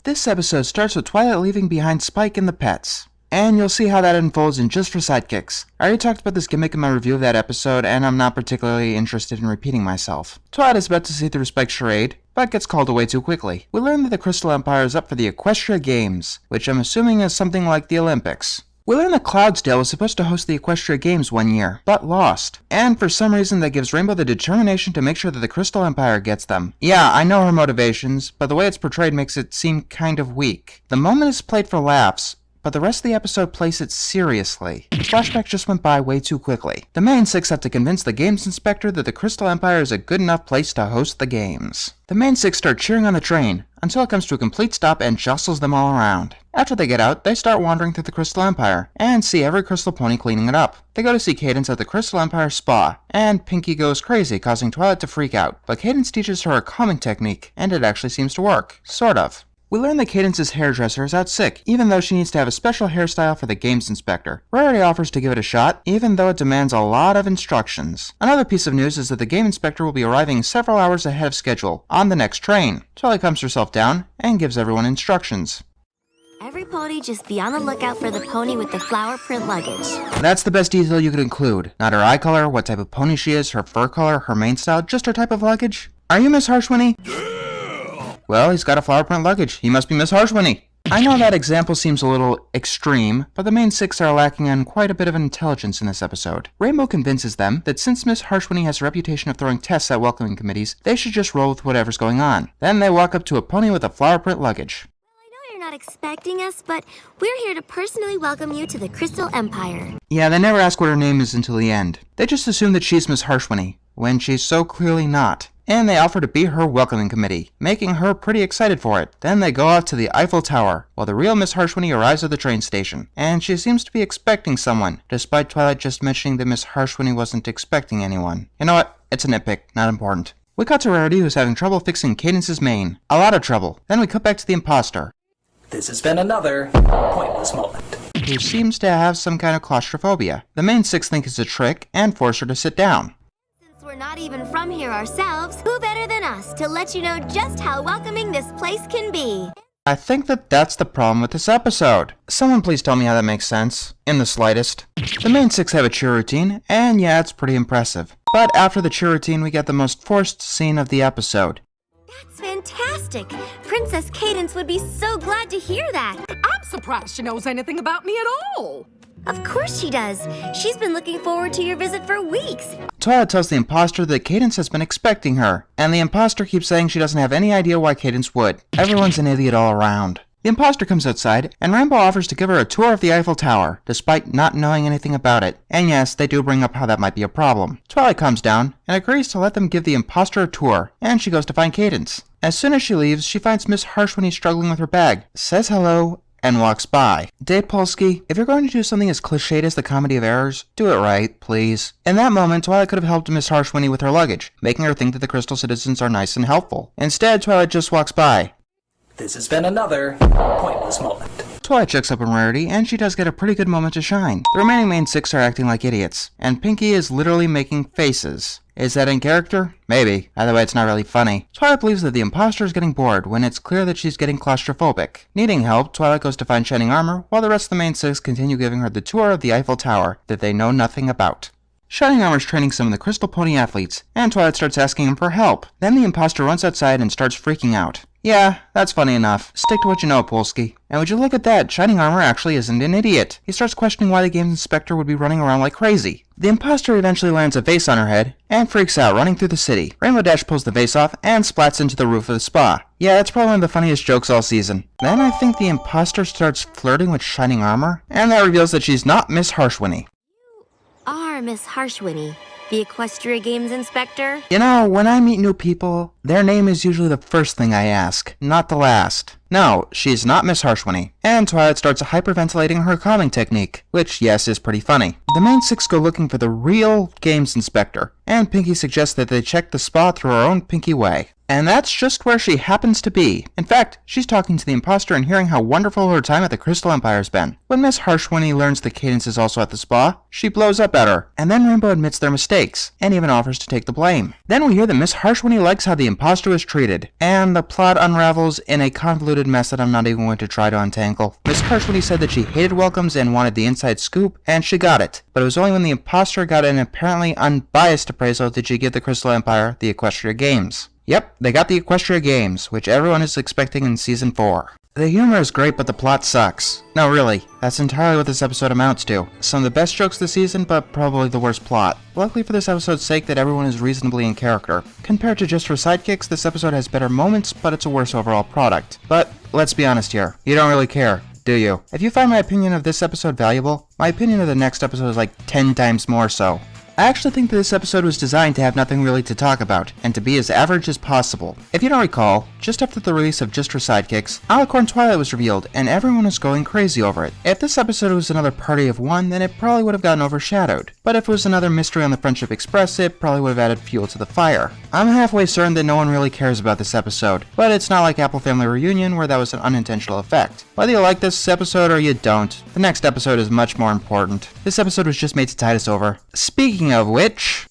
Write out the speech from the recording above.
This episode starts with Twilight leaving behind Spike and the pets, and you'll see how that unfolds in Just for Sidekicks. I already talked about this gimmick in my review of that episode, and I'm not particularly interested in repeating myself. Twilight is about to see through Spike's charade, but gets called away too quickly. We learn that the Crystal Empire is up for the Equestria Games, which I'm assuming is something like the Olympics. We learn that Cloudsdale was supposed to host the Equestria Games one year, but lost. And for some reason that gives Rainbow the determination to make sure that the Crystal Empire gets them. Yeah, I know her motivations, but the way it's portrayed makes it seem kind of weak. The moment is played for laughs, but the rest of the episode plays it seriously. The flashback just went by way too quickly. The main six have to convince the Games Inspector that the Crystal Empire is a good enough place to host the games. The main six start cheering on the train, until it comes to a complete stop and jostles them all around. After they get out, they start wandering through the Crystal Empire, and see every Crystal Pony cleaning it up. They go to see Cadence at the Crystal Empire Spa, and Pinkie goes crazy, causing Twilight to freak out. But Cadence teaches her a calming technique, and it actually seems to work. Sort of. We learn that Cadence's hairdresser is out sick, even though she needs to have a special hairstyle for the Games Inspector. Rarity offers to give it a shot, even though it demands a lot of instructions. Another piece of news is that the Game Inspector will be arriving several hours ahead of schedule, on the next train. Twilight calms herself down, and gives everyone instructions. Every pony just be on the lookout for the pony with the flower print luggage. That's the best detail you could include. Not her eye color, what type of pony she is, her fur color, her mane style, just her type of luggage. Are you Miss Harshwinny? Well, he's got a flower print luggage. He must be Miss Harshwinny. I know that example seems a little extreme, but the main six are lacking on quite a bit of intelligence in this episode. Rainbow convinces them that since Miss Harshwinny has a reputation of throwing tests at welcoming committees, they should just roll with whatever's going on. Then they walk up to a pony with a flower print luggage. Well, I know you're not expecting us, but we're here to personally welcome you to the Crystal Empire. Yeah, they never ask what her name is until the end. They just assume that she's Miss Harshwinny, when she's so clearly not. And they offer to be her welcoming committee, making her pretty excited for it. Then they go off to the Eiffel Tower, while the real Miss Harshwinny arrives at the train station. And she seems to be expecting someone, despite Twilight just mentioning that Miss Harshwinny wasn't expecting anyone. You know what? It's a nitpick, not important. We cut to Rarity, who's having trouble fixing Cadence's mane. A lot of trouble. Then we cut back to the imposter, This has been another pointless moment. who seems to have some kind of claustrophobia. The main six think it's a trick, and force her to sit down. Since we're not even from here ourselves, who better than us to let you know just how welcoming this place can be? I think that's the problem with this episode. Someone please tell me how that makes sense, in the slightest. The main six have a cheer routine, and yeah, it's pretty impressive. But after the cheer routine, we get the most forced scene of the episode. That's fantastic! Princess Cadence would be so glad to hear that. I'm surprised she knows anything about me at all. Of course she does. She's been looking forward to your visit for weeks. Twilight tells the imposter that Cadence has been expecting her, and the imposter keeps saying she doesn't have any idea why Cadence would. Everyone's an idiot all around. The imposter comes outside, and Rainbow offers to give her a tour of the Eiffel Tower, despite not knowing anything about it. And yes, they do bring up how that might be a problem. Twilight comes down, and agrees to let them give the imposter a tour, and she goes to find Cadence. As soon as she leaves, she finds Miss Harshwinny struggling with her bag, says hello, and walks by. Dave Polsky, if you're going to do something as cliched as the Comedy of Errors, do it right, please. In that moment, Twilight could have helped Miss Harshwinny with her luggage, making her think that the Crystal citizens are nice and helpful. Instead, Twilight just walks by. This has been another pointless moment. Twilight checks up on Rarity, and she does get a pretty good moment to shine. The remaining main six are acting like idiots, and Pinkie is literally making faces. Is that in character? Maybe. Either way, it's not really funny. Twilight believes that the imposter is getting bored when it's clear that she's getting claustrophobic. Needing help, Twilight goes to find Shining Armor, while the rest of the main six continue giving her the tour of the Eiffel Tower that they know nothing about. Shining Armor's training some of the Crystal Pony athletes, and Twilight starts asking him for help. Then the imposter runs outside and starts freaking out. Yeah, that's funny enough. Stick to what you know, Polsky. And would you look at that, Shining Armor actually isn't an idiot. He starts questioning why the Games Inspector would be running around like crazy. The imposter eventually lands a vase on her head, and freaks out, running through the city. Rainbow Dash pulls the vase off, and splats into the roof of the spa. Yeah, that's probably one of the funniest jokes all season. Then I think the imposter starts flirting with Shining Armor, and that reveals that she's not Miss Harshwinny. Are Miss Harshwinny, the Equestria Games Inspector? You know, when I meet new people, their name is usually the first thing I ask, not the last. No, she's not Miss Harshwinny. And Twilight starts hyperventilating her calming technique, which, yes, is pretty funny. The main six go looking for the real Games Inspector, and Pinkie suggests that they check the spa through her own Pinkie way. And that's just where she happens to be. In fact, she's talking to the imposter and hearing how wonderful her time at the Crystal Empire's been. When Miss Harshwinny learns the Cadence is also at the spa, she blows up at her, and then Rainbow admits their mistakes, and even offers to take the blame. Then we hear that Miss Harshwinny likes how the imposter was treated, and the plot unravels in a convoluted mess that I'm not even going to try to untangle. Miss Harshwinny said that she hated welcomes and wanted the inside scoop, and she got it. But it was only when the imposter got an apparently unbiased appraisal did she give the Crystal Empire the Equestria Games. Yep, they got the Equestria Games, which everyone is expecting in Season 4. The humor is great, but the plot sucks. No, really, that's entirely what this episode amounts to. Some of the best jokes this season, but probably the worst plot. Luckily for this episode's sake that everyone is reasonably in character. Compared to Just for Sidekicks, this episode has better moments, but it's a worse overall product. But let's be honest here, you don't really care, do you? If you find my opinion of this episode valuable, my opinion of the next episode is like 10 times more so. I actually think that this episode was designed to have nothing really to talk about, and to be as average as possible. If you don't recall, just after the release of Just for Sidekicks, Alicorn Twilight was revealed, and everyone was going crazy over it. If this episode was another party of one, then it probably would have gotten overshadowed. But if it was another mystery on the Friendship Express, it probably would have added fuel to the fire. I'm halfway certain that no one really cares about this episode, but it's not like Apple Family Reunion where that was an unintentional effect. Whether you like this episode or you don't, the next episode is much more important. This episode was just made to tide us over. Speaking of which,